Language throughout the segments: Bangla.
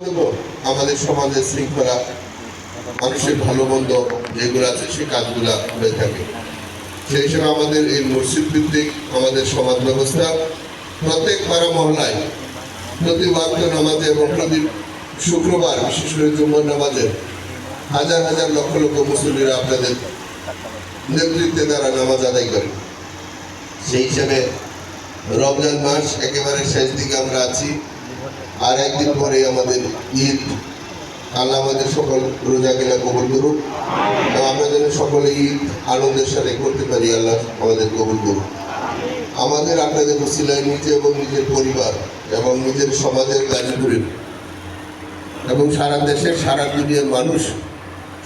আমাদের সমাজের শৃঙ্খলা, মানুষের ভালো মন্দ যেগুলো আছে সেই কাজগুলো হয়ে থাকে। সেই হিসেবে আমাদের এই মসজিদ ভিত্তিক আমাদের সমাজ ব্যবস্থা প্রত্যেক পাড়া মহল্লায় প্রতি ওয়াক্ত নামাজে এবং প্রতি শুক্রবার বিশেষ করে জুম্মার নামাজে হাজার হাজার লক্ষ লক্ষ মুসল্লিরা আপনাদের নেতৃত্বে তারা নামাজ আদায় করে। সেই হিসাবে রমজান মাস একেবারে শেষ দিকে আমরা আছি, আর একদিন পরে আমাদের ঈদ। আল্লাহ আমাদের সকল রোজাগুলা কবুল করুন এবং আমরা যেন সকলে ঈদ আনন্দের সাথে করতে পারি। আল্লাহ আমাদের কবুল করুন। আমাদের আপনাদের ওসিলায় নিজে এবং নিজের পরিবার এবং নিজের সমাজের গাজীপুরের এবং সারা দেশের সারা দুনিয়ার মানুষ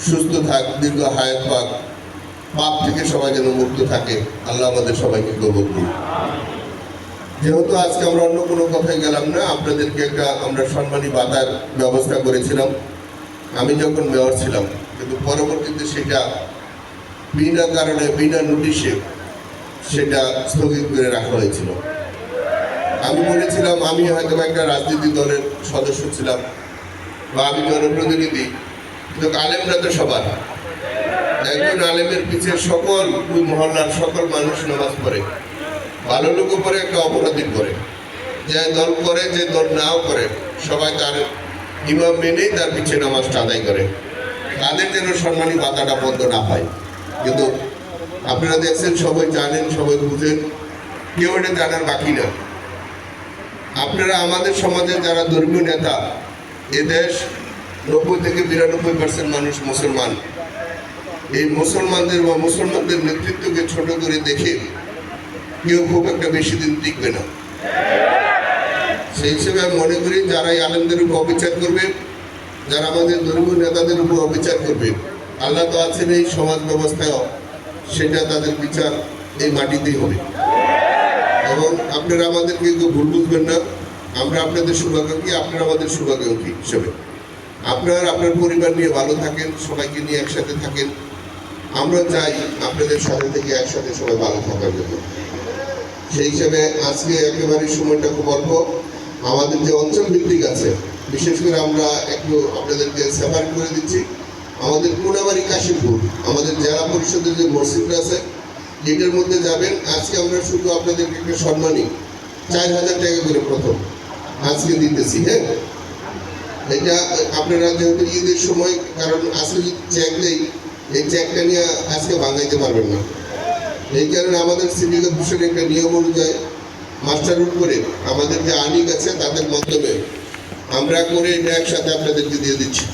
সুস্থ থাক, দীর্ঘ হায়াত পাক, পাপ থেকে সবাই যেন মুক্ত থাকে। আল্লাহ আমাদের সবাইকে কবুল করুন। যেহেতু আজকে আমরা অন্য কোনো কথায় গেলাম না, আপনাদেরকে একটা আমরা সম্মানী বাতার ব্যবস্থা করেছিলাম আমি যখন মেয়র ছিলাম, কিন্তু পরবর্তীতে সেটা বিনা কারণে বিনা নোটিশে সেটা স্থগিত করে রাখা হয়েছিল। আমি বলেছিলাম আমি হয়তো একটা রাজনীতি দলের সদস্য ছিলাম বা আমি জনপ্রতিনিধি, কিন্তু আলেমরা তো সবার, একজন আলেমের পিছিয়ে সকল ওই মহল্লার সকল মানুষ নামাজ পড়ে। ভালো লোকও করে, একটা অপরাধী করে, যে দল করে যে দল নাও করে সবাই তার ইমাম মেনেই তার পিছিয়ে নামাজটা আদায় করে। তাদের যেন সম্মানী বাতাটা বন্ধ না হয়। কিন্তু আপনারা দেখছেন, সবাই জানেন, সবাই বুঝেন, কেউ এটা জানার বাকি না। আপনারা আমাদের সমাজের যারা ধর্মীয় নেতা, এ দেশ 90 থেকে 92% মানুষ মুসলমান। এই মুসলমানদের বা মুসলমানদের নেতৃত্বকে ছোট করে দেখে কেউ খুব একটা বেশি দিন টিকবে না। সেই হিসেবে আমি মনে করি যারা এই আলেমদের উপর অবিচার করবে, যারা আমাদের ধর্মীয় নেতাদের উপর অবিচার করবে, আল্লাহ তো আছেন এই সমাজ ব্যবস্থায়ও, সেটা তাদের বিচার এই মাটিতেই হবে। এবং আপনারা আমাদেরকে কেউ ভুল বুঝবেন না, আমরা আপনাদের শুভাকাঙ্ক্ষী, আপনারা আমাদের শুভাকাঙ্ক্ষী হিসেবে। আপনারা আপনার পরিবার নিয়ে ভালো থাকেন, সবাইকে নিয়ে একসাথে থাকেন। আমরা চাই আপনাদের সাথে থেকে একসাথে সবাই ভালো থাকার জন্য। সেই হিসাবে আজকে একেবারে সময়টা খুব অল্প। আমাদের যে অঞ্চল ভিত্তিক আছে, বিশেষ করে আমরা একটু আপনাদেরকে সেপারেট করে দিচ্ছি। আমাদের কোনাবাড়ি কাশিমপুর, আমাদের জেলা পরিষদের যে মসজিদটা আছে, এটার মধ্যে যাবেন। আজকে আমরা শুধু আপনাদেরকে একটা সম্মানী 4000 টাকা করে প্রথম আজকে দিতেছি। হ্যাঁ, এটা আপনারা যেহেতু ঈদের সময়, কারণ আজকে যদি চেক নেই, এই চেকটা নিয়ে আজকে ভাঙাইতে পারবেন না। এই কারণে আমাদের সিটি কর্পোরেশনের একটা নিয়ম অনুযায়ী মাস্টার রুট করে আমাদের যে আনিক আছে তাদের মাধ্যমে আমরা করে এটা একসাথে আপনাদেরকে দিয়ে দিচ্ছি।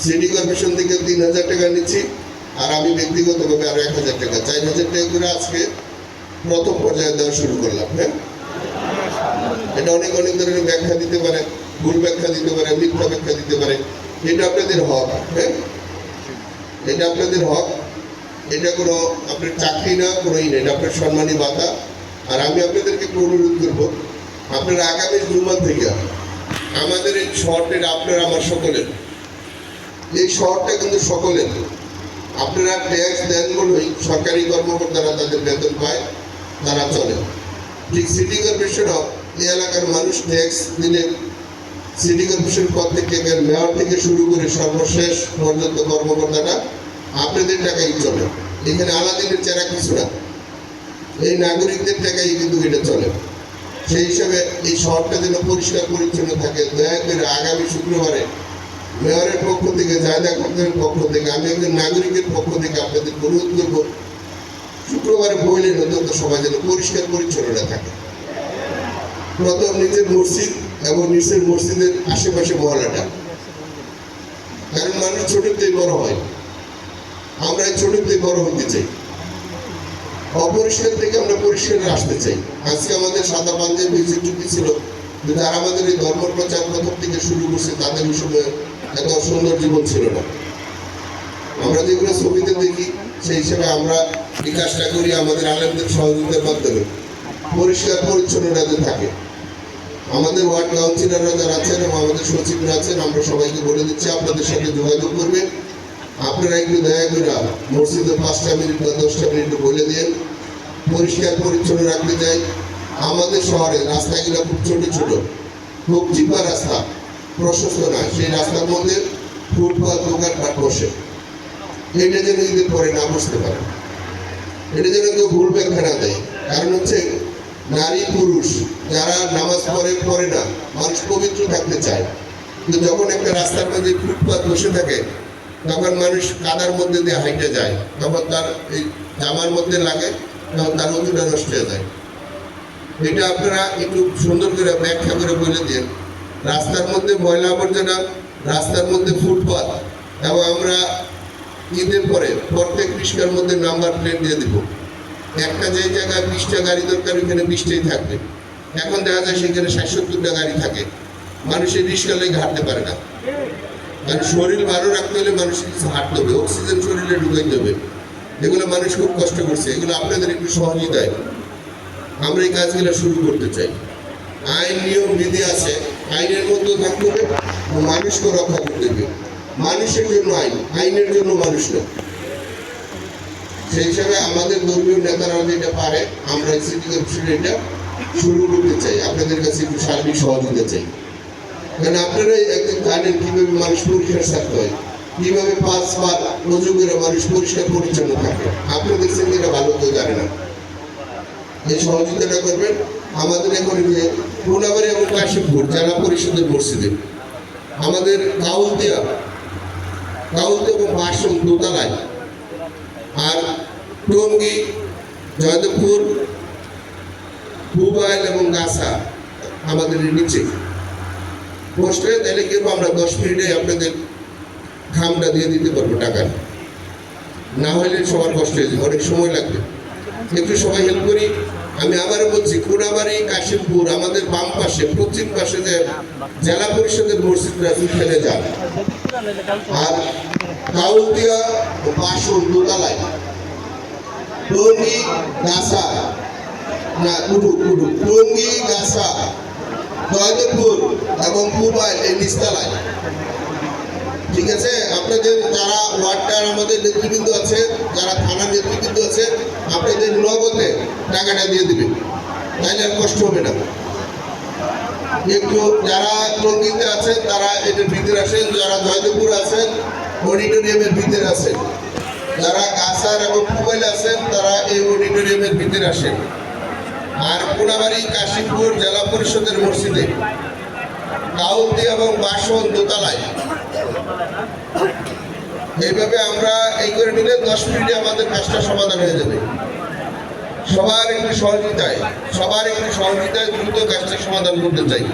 সিটি কর্পোরেশন থেকে 3000 টাকা নিচ্ছি, আর আমি ব্যক্তিগতভাবে আরো 1000 টাকা, 4000 টাকা করে আজকে প্রথম পর্যায়ে দেওয়া শুরু করলাম। হ্যাঁ, এটা অনেক অনেক ধরনের ব্যাখ্যা দিতে পারে, ভুল ব্যাখ্যা দিতে পারে, মিথ্যা ব্যাখ্যা দিতে পারে। এটা আপনাদের হক। হ্যাঁ, এটা আপনাদের হক। এটা কোনো আপনার চাকরি না, কোনোই না, এটা আপনার সম্মানী বাতা। আর আমি আপনাদেরকে অনুরোধ করবো, আপনারা আগামী জুম্মা থেকে আমাদের এই শহরটা আপনার আমার সকলের, এই শহরটা কিন্তু সকলের। আপনারা ট্যাক্স দেন বলেই সরকারি কর্মকর্তারা তাদের বেতন পায়, তারা চলে। ঠিক সিটি কর্পোরেশনও এই এলাকার মানুষ ট্যাক্স দিলে সিটি কর্পোরেশন পদ থেকে মেয়র থেকে শুরু করে সর্বশেষ পর্যন্ত কর্মকর্তারা আপনাদের টাকাই চলে। এখানে আলাদিনের চেরা কিছু না, এই নাগরিকদের টাকাই কিন্তু এটা চলে। সেই হিসাবে এই শহরটা যেন পরিষ্কার পরিচ্ছন্ন থাকে। দয়া করে আগামী শুক্রবারে মেয়রের পক্ষ থেকে, জায়দা কর্তার পক্ষ থেকে, আমি একজন নাগরিকের পক্ষ থেকে আপনাদের অনুরোধ করবো, শুক্রবারে বইলেন অন্তত সবাই যেন পরিষ্কার পরিচ্ছন্ন থাকে। প্রথম নিজের মসজিদ এবং নিজের মসজিদের আশেপাশে মহল্লাটা, কারণ মানুষ ছোটতেই বড় হয়। আমরা এই ছোটতেই বড় হতে চাই, অপরিষ্কার থেকে আমরা পরিষ্কারে আসতে চাই। আজকে আমাদের সাদা পাঞ্জাবি চুক্তি ছিল, যারা আমাদের এই ধর্ম প্রচার প্রথম থেকে শুরু করছে তাদের সময় এত সুন্দর জীবন ছিল না। আমরা যেগুলো ছবিতে দেখি, সেই হিসেবে আমরা বিকাশটা করি আমাদের আলেমদের সহযোগিতার মাধ্যমে, পরিষ্কার পরিচ্ছন্ন যাতে থাকে। আমাদের ওয়ার্ড কাউন্সিলররা যারা আছেন এবং আমাদের সচিবরা আছেন, আমরা সবাইকে বলে দিচ্ছি আপনাদের সাথে যোগাযোগ করবেন। আপনারা একটু দয়া করে মসজিদে 5টা মিনিট বা 10টা মিনিট বলে দিন, পরিষ্কার পরিচ্ছন্ন রাখতে চাই। আমাদের শহরে রাস্তাগুলো খুব ছোট ছোট, খুব চিপা রাস্তা, প্রশস্ত না, সেই রাস্তার মধ্যে ফুটপাত দোকানপাট বসে। এটা যেন ঈদের পরে না বসতে পারে, এটা যেন কেউ ভুল ব্যাখ্যা না দেয়। কারণ হচ্ছে নারী পুরুষ যারা নামাজ পড়ে না, মানুষ পবিত্র থাকতে চায়, কিন্তু যখন একটা রাস্তার মধ্যে ফুটপাত বসে থাকে তখন মানুষ কাদার মধ্যে দিয়ে হাইটে যায়, তখন তার এই জামার মধ্যে লাগে, তখন তার অজুটা নষ্ট হয়ে যায়। এটা আপনারা একটু সুন্দর করে ব্যাখ্যা করে বলে দিন। রাস্তার মধ্যে ময়লা আবর্জনা, রাস্তার মধ্যে ফুটপাত, এবং আমরা ঈদের পরে প্রত্যেক রিক্সার মধ্যে নাম্বার প্লেট দিয়ে দিব। একটা যে জায়গায় 20টা গাড়ি দরকার, ওইখানে 20টাই থাকবে। এখন দেখা যায় সেখানে 60-70টা গাড়ি থাকে, মানুষের রিক্সা লেগে হাঁটতে পারে না। কারণ শরীর ভালো রাখতে হলে মানুষের কিছু হাঁটতে হবে, অক্সিজেন শরীরে ঢুকাইতে হবে। এগুলো মানুষ খুব কষ্ট করছে, এগুলো আপনাদের একটু সহযোগিতায় আমরা এই কাজগুলো শুরু করতে চাই। আইন নিয়ম বিধি আছে, আইনের মধ্যে থাকতে হবে, মানুষকে রক্ষা করতে হবে। মানুষের জন্য আইন, আইনের জন্য মানুষ না। সেই হিসাবে আমাদের ধর্মীয় নেতারা যেটা পারে, আমরা সিটি কর্পোরেশন এটা শুরু করতে চাই। আপনাদের কাছে একটু সার্বিক সহযোগিতা চাই। কারণ আপনারা একদিন জানেন কিভাবে মানুষ পরিষ্কার থাকতে হয়, কিভাবে 5 বার রোজু করে মানুষ পরিষ্কার পরিচ্ছন্ন থাকে। আপনাদের সঙ্গে এটা ভালো কেউ জানে না। এই সহযোগিতাটা করবেন। আমাদের এখন কোনাবাড়ি এবং কাশিমপুর জেলা পরিষদের মসজিদে, আমাদের কাউলদিয়া এবং বাসন দোতলায়, আর টঙ্গী, জয়দেবপুর, পুবাইল এবং গাছা আমাদের নিচে পোস্টে তাহলে কিন্তু আমরা 10 মিনিটে আপনাদের খামটা দিয়ে দিতে পারবো টাকা। না হলে সবার কষ্ট হয়ে যাবে, অনেক সময় লাগবে। একটু সবাই হেল্প করি। আমি আবারও বলছি, কোনাবাড়ি কাশিমপুর আমাদের বাম পাশে, পশ্চিম পাশে যে জেলা পরিষদের মসজিদটা ফেলে যান, আর কাউলদিয়া ও বাসন দোতলায়, টঙ্গী গাছা, না টঙ্গী গাছা, জয়দেবপুর এবং পুবাইল এই নিচতলায়। ঠিক আছে, আপনাদের যারা ওয়ার্ডটার আমাদের নেতৃবৃন্দ আছে, যারা থানার নেতৃবৃন্দ আছে, আপনাদের নগদে টাকাটা দিয়ে দিবেন, তাইলে আর কষ্ট হবে না। একটু যারা টঙ্গীতে আছেন তারা এটার ভিতরে আসেন, যারা জয়দেবপুর আছেন অডিটোরিয়ামের ভিতরে আসেন, যারা গাছার এবং পুবাইলে আছেন তারা এই অডিটোরিয়ামের ভিতরে আসেন। আর কোনাবাড়ি কাশিমপুর জেলা পরিষদের মসজিদে, কাউলদি এবং বাসন দোতলায়, এইভাবে আমরা এই করে নিলে 10 মিনিটে আমাদের কাজটা সমাধান হয়ে যাবে। সবার একটু সহযোগিতায় দ্রুত কাজটা সমাধান করতে চাই।